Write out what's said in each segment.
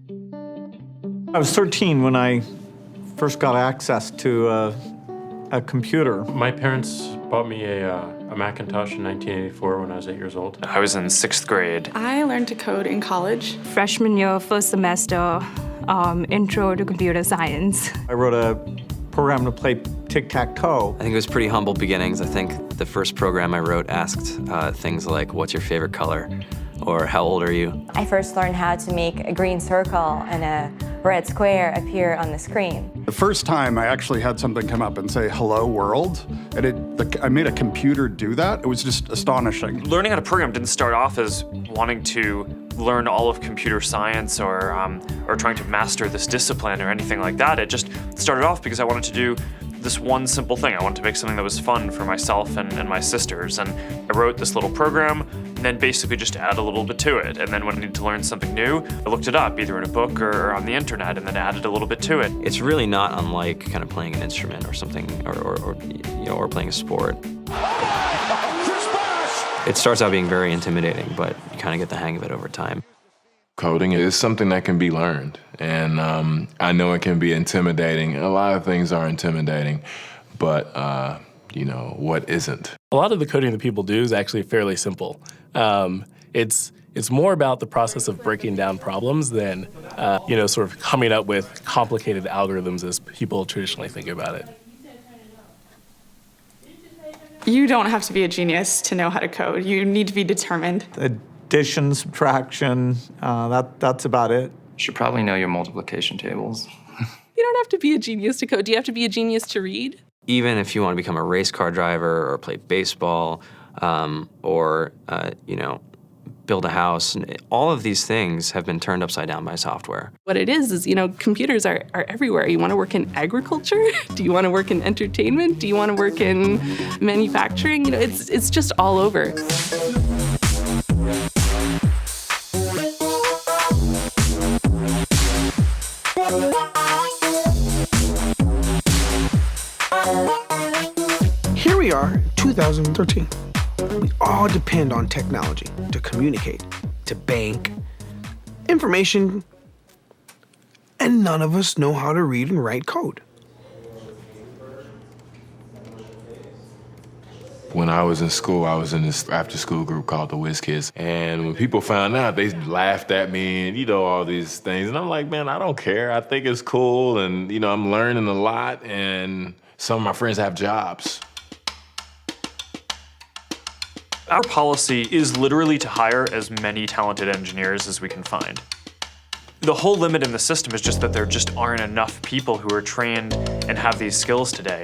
I was 13 when I first got access to a computer. My parents bought me a Macintosh in 1984 when I was 8 years old. I was in 6th grade. I learned to code in college. Freshman year, first semester, intro to computer science. I wrote a program to play tic-tac-toe. I think it was pretty humble beginnings. I think the first program I wrote asked things like, what's your favorite color? Or how old are you? I first learned how to make a green circle and a red square appear on the screen. The first time I actually had something come up and say, hello world, and I made a computer do that. It was just astonishing. Learning how to program didn't start off as wanting to learn all of computer science or trying to master this discipline or anything like that. It just started off because I wanted to do this one simple thing. I wanted to make something that was fun for myself and my sisters. And I wrote this little program and then basically just add a little bit to it. And then when I needed to learn something new, I looked it up either in a book or on the internet and then added a little bit to it. It's really not unlike kind of playing an instrument or something, or playing a sport. It starts out being very intimidating, but you kind of get the hang of it over time. Coding is something that can be learned, and I know it can be intimidating. A lot of things are intimidating, but what isn't? A lot of the coding that people do is actually fairly simple. It's more about the process of breaking down problems than sort of coming up with complicated algorithms as people traditionally think about it. You don't have to be a genius to know how to code. You need to be determined. Addition, subtraction, that's about it. You should probably know your multiplication tables. You don't have to be a genius to code. Do you have to be a genius to read? Even if you want to become a race car driver or play baseball or build a house, all of these things have been turned upside down by software. What it is computers are everywhere. You want to work in agriculture? Do you want to work in entertainment? Do you want to work in manufacturing? It's just all over. Here we are, 2013. We all depend on technology to communicate, to bank, information, and none of us know how to read and write code. When I was in school, I was in this after-school group called the Whiz Kids, and when people found out, they laughed at me and all these things, and I'm like, man, I don't care. I think it's cool, and I'm learning a lot, and some of my friends have jobs. Our policy is literally to hire as many talented engineers as we can find. The whole limit in the system is just that there just aren't enough people who are trained and have these skills today.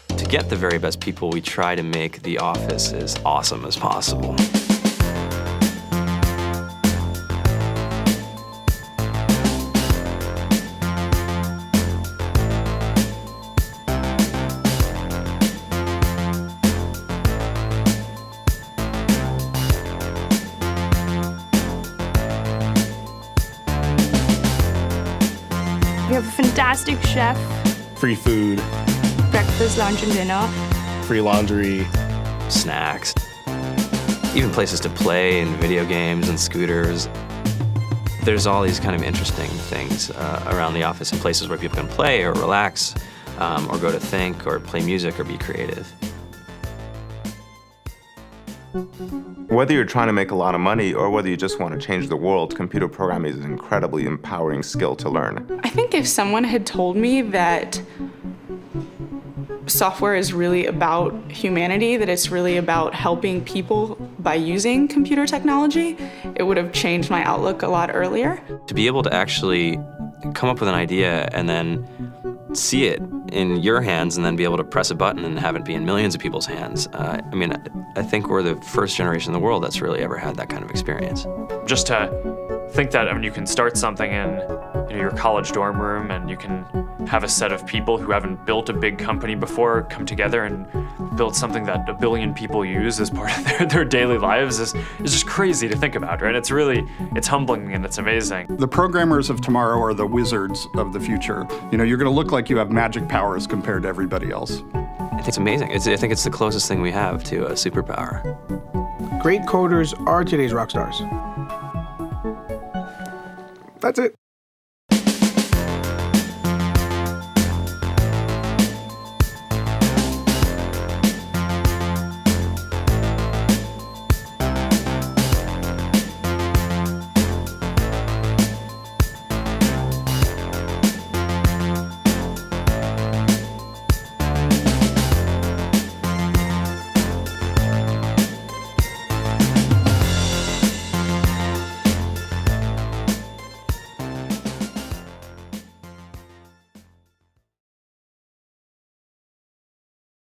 To get the very best people, we try to make the office as awesome as possible. We have a fantastic chef, Free food, breakfast, lunch, and dinner. free laundry, snacks, even places to play and video games and scooters. There's all these kind of interesting things around the office and places where people can play or relax or go to think or play music or be creative. Whether you're trying to make a lot of money or whether you just want to change the world, computer programming is an incredibly empowering skill to learn. I think if someone had told me that software is really about humanity, that it's really about helping people by using computer technology, it would have changed my outlook a lot earlier. To be able to actually come up with an idea and then see it in your hands and then be able to press a button and have it be in millions of people's hands. I think we're the first generation in the world that's really ever had that kind of experience. Just to think that you can start something in your college dorm room and you can have a set of people who haven't built a big company before come together and build something that 1 billion people use as part of their daily lives is just crazy to think about, right? It's humbling and it's amazing. The programmers of tomorrow are the wizards of the future. You're going to look like you have magic powers compared to everybody else. I think it's amazing. I think it's the closest thing we have to a superpower. Great coders are today's rock stars. That's it.